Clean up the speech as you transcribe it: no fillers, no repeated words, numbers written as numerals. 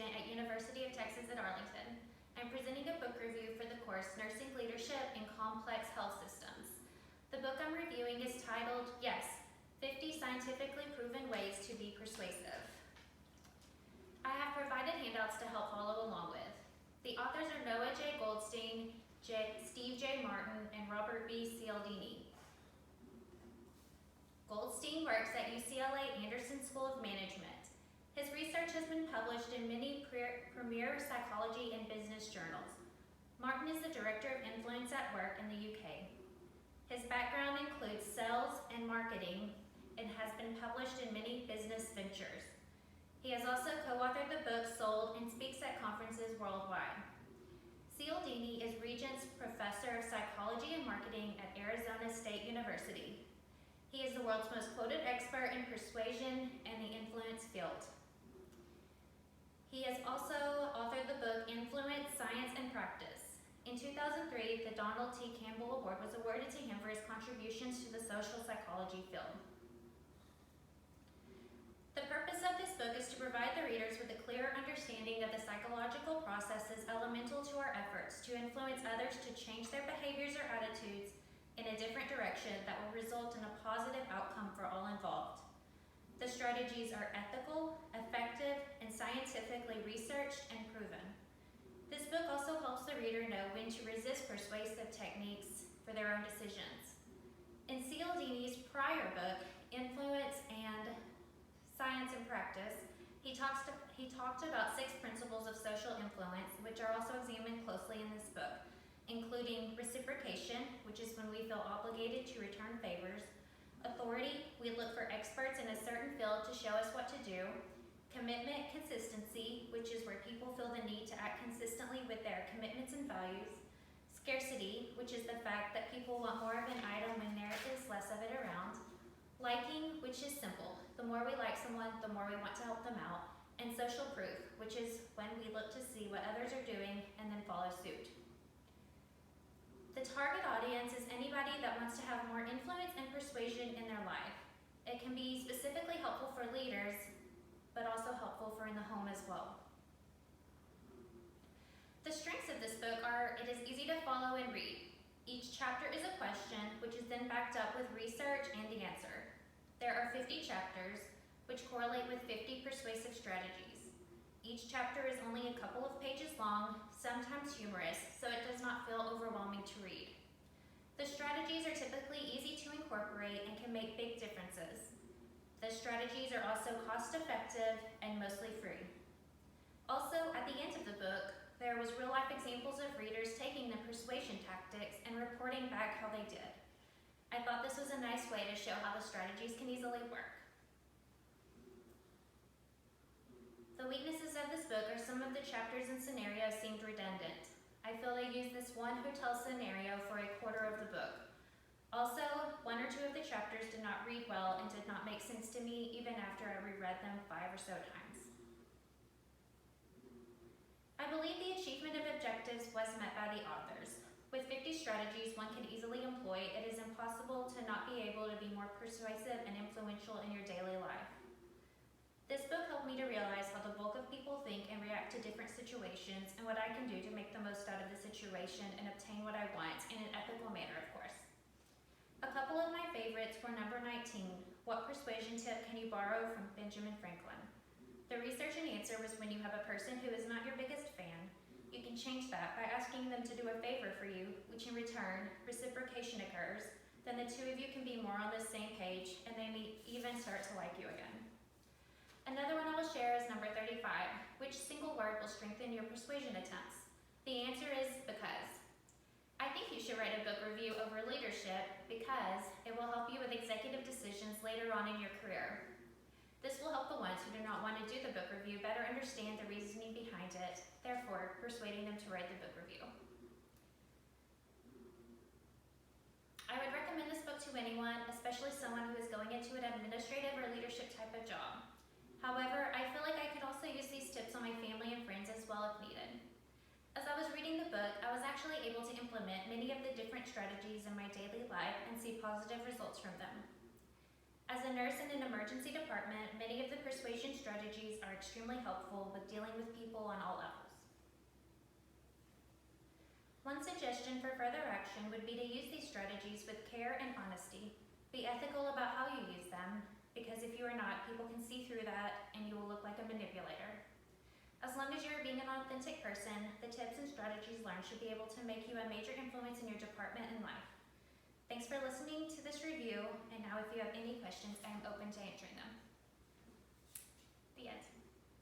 student at University of Texas at Arlington. I'm presenting a book review for the course Nursing Leadership in Complex Health Systems. The book I'm reviewing is titled, Yes, 50 Scientifically Proven Ways to Be Persuasive. I have provided handouts to help follow along with. The authors are Noah J. Goldstein, Steve J. Martin, and Robert B. Cialdini. Goldstein works at UCLA Anderson School of Management. His research has been published in many premier psychology and business journals. Martin is the Director of Influence at Work in the UK. His background includes sales and marketing and has been published in many business ventures. He has also co-authored the book Sold and speaks at conferences worldwide. Cialdini is Regents Professor of Psychology and Marketing at Arizona State University. He is the world's most quoted expert in persuasion and the influence field. He has also authored the book Influence, Science, and Practice. In 2003, the Donald T. Campbell Award was awarded to him for his contributions to the social psychology field. The purpose of this book is to provide the readers with a clear understanding of the psychological processes elemental to our efforts to influence others to change their behaviors or attitudes in a different direction that will result in a positive outcome for all involved. The strategies are ethical, effective, and scientifically researched and proven. This book also helps the reader know when to resist persuasive techniques for their own decisions. In Cialdini's prior book, Influence and Science and Practice, he talked about 6 principles of social influence, which are also examined closely in this book, including reciprocation, which is when we feel obligated to return favors; authority, we look for experts in a certain field to show us what to do; commitment, consistency, which is where people feel the need to act consistently with their commitments and values; scarcity, which is the fact that people want more of an item when there is less of it around; liking, which is simple. The more we like someone, the more we want to help them out; and social proof, which is when we look to see what others are doing and then follow suit. The target audience is anybody that wants to have more influence and persuasion in their life. It can be specifically helpful for leaders, but also helpful for in the home as well. The strengths of this book are it is easy to follow and read. Each chapter is a question, which is then backed up with research and the answer. There are 50 chapters, which correlate with 50 persuasive strategies. Each chapter is only a couple of pages long, sometimes humorous, so it does not feel overwhelming to read. The strategies are typically easy to incorporate and can make big differences. The strategies are also cost-effective and mostly free. Also, at the end of the book, there was real-life examples of readers taking the persuasion tactics and reporting back how they did. I thought this was a nice way to show how the strategies can easily work. The weaknesses of this book are some of the chapters and scenarios seemed redundant. I feel they used this one hotel scenario for a quarter of the book. Also, 1 or 2 of the chapters did not read well and did not make sense to me even after I reread them 5 or so times. I believe the achievement of objectives was met by the authors. With 50 strategies one can easily employ, it is impossible to not be able to be more persuasive and influential in your daily life. This book helped me to realize how the bulk of people think and react to different situations and what I can do to make the most out of the situation and obtain what I want in an ethical manner, of course. A couple of my favorites were number 19, What Persuasion Tip Can You Borrow from Benjamin Franklin? The research and answer was when you have a person who is not your biggest fan, you can change that by asking them to do a favor for you, which in return, reciprocation occurs. Then the 2 of you can be more on the same page and they may even start to like you again. Another one I will share is number 35. Which single word will strengthen your persuasion attempts? The answer is because. I think you should write a book review over leadership because it will help you with executive decisions later on in your career. This will help the ones who do not want to do the book review better understand the reasoning behind it, therefore persuading them to write the book review. I would recommend this book to anyone, especially someone who is going into an administrative or leadership type of job. However, I feel like I could also use these tips on my family and friends as well if needed. As I was reading the book, I was actually able to implement many of the different strategies in my daily life and see positive results from them. As a nurse in an emergency department, many of the persuasion strategies strategies are extremely helpful with dealing with people on all levels. One suggestion for further action would be to use these strategies with care and honesty. Be ethical about how you use them, because if you are not, people can see through that and you will look like a manipulator. As long as you are being an authentic person, the tips and strategies learned should be able to make you a major influence in your department and life. Thanks for listening to this review, and now if you have any questions, I am open to answering them.